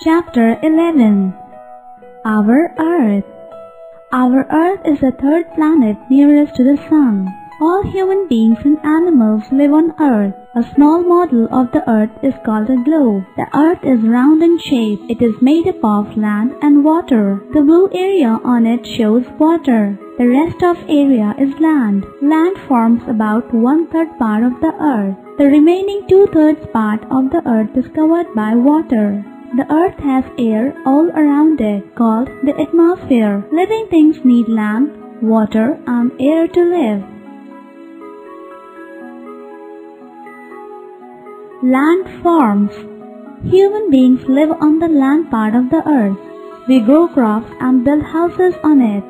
Chapter 11. Our Earth. Our Earth is the third planet nearest to the Sun. All human beings and animals live on Earth. A small model of the Earth is called a globe. The Earth is round in shape. It is made up of land and water. The blue area on it shows water. The rest of area is land. Land forms about 1/3 part of the Earth. The remaining 2/3 part of the Earth is covered by water. The Earth has air all around it, called the atmosphere. Living things need land, water, and air to live. Landforms. Human beings live on the land part of the Earth. We grow crops and build houses on it.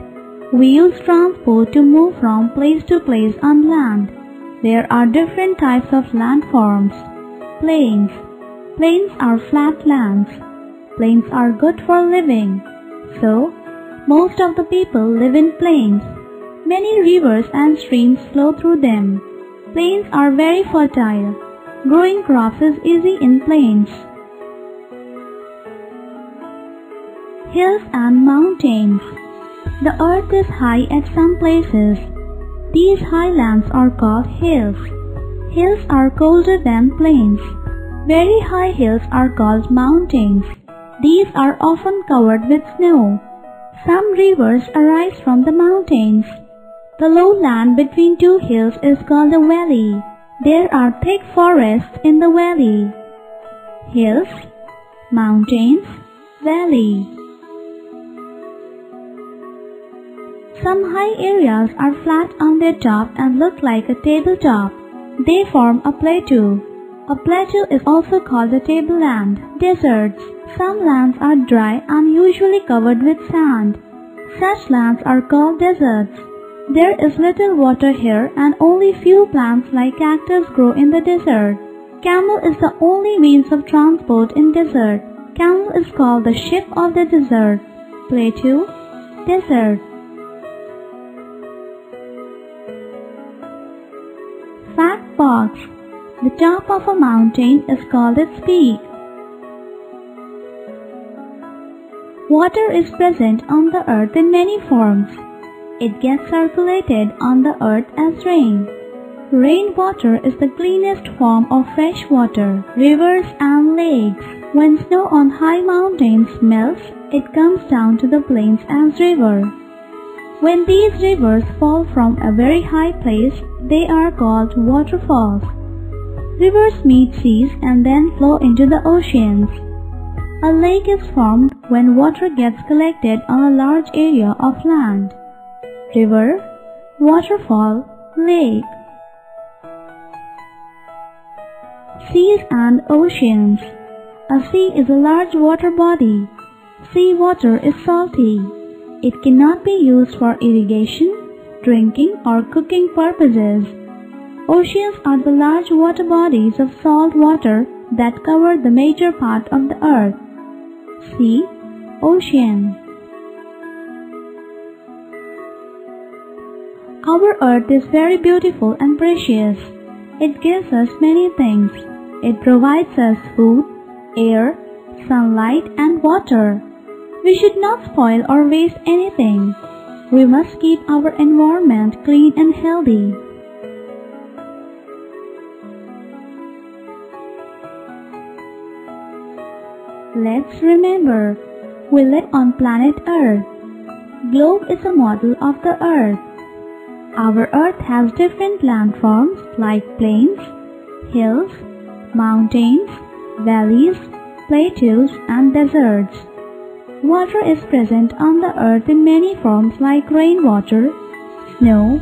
We use transport to move from place to place on land. There are different types of landforms. Plains. Plains are flat lands. Plains are good for living. So, most of the people live in plains. Many rivers and streams flow through them. Plains are very fertile. Growing crops is easy in plains. Hills and mountains. The earth is high at some places. These highlands are called hills. Hills are colder than plains. Very high hills are called mountains. These are often covered with snow. Some rivers arise from the mountains. The lowland between two hills is called a valley. There are thick forests in the valley. Hills, mountains, valley. Some high areas are flat on their top and look like a tabletop. They form a plateau. A plateau is also called a tableland. Deserts. Some lands are dry and usually covered with sand. Such lands are called deserts. There is little water here and only few plants like cactus grow in the desert. Camel is the only means of transport in desert. Camel is called the ship of the desert. Plateau, desert. Fact box. The top of a mountain is called its peak. Water is present on the earth in many forms. It gets circulated on the earth as rain. Rainwater is the cleanest form of fresh water. Rivers and lakes. When snow on high mountains melts, it comes down to the plains as river. When these rivers fall from a very high place, they are called waterfalls. Rivers meet seas and then flow into the oceans. A lake is formed when water gets collected on a large area of land. River, waterfall, lake. Seas and oceans. A sea is a large water body. Sea water is salty. It cannot be used for irrigation, drinking, or cooking purposes. Oceans are the large water bodies of salt water that cover the major part of the earth. Sea, ocean. Our earth is very beautiful and precious. It gives us many things. It provides us food, air, sunlight, and water. We should not spoil or waste anything. We must keep our environment clean and healthy. Let's remember, we live on planet Earth. Globe is a model of the Earth. Our Earth has different landforms like plains, hills, mountains, valleys, plateaus, and deserts. Water is present on the Earth in many forms like rainwater, snow,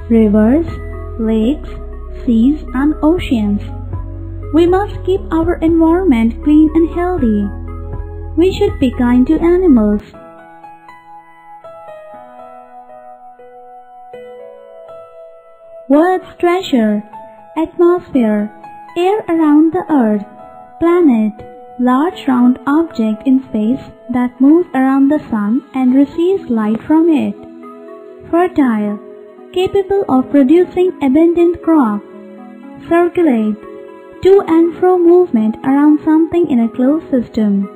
rivers, lakes, seas, and oceans. We must keep our environment clean and healthy. We should be kind to animals. Words treasure. Atmosphere. Air around the earth. Planet. Large round object in space that moves around the sun and receives light from it. Fertile. Capable of producing abundant crop. Circulate. To and fro movement around something in a closed system.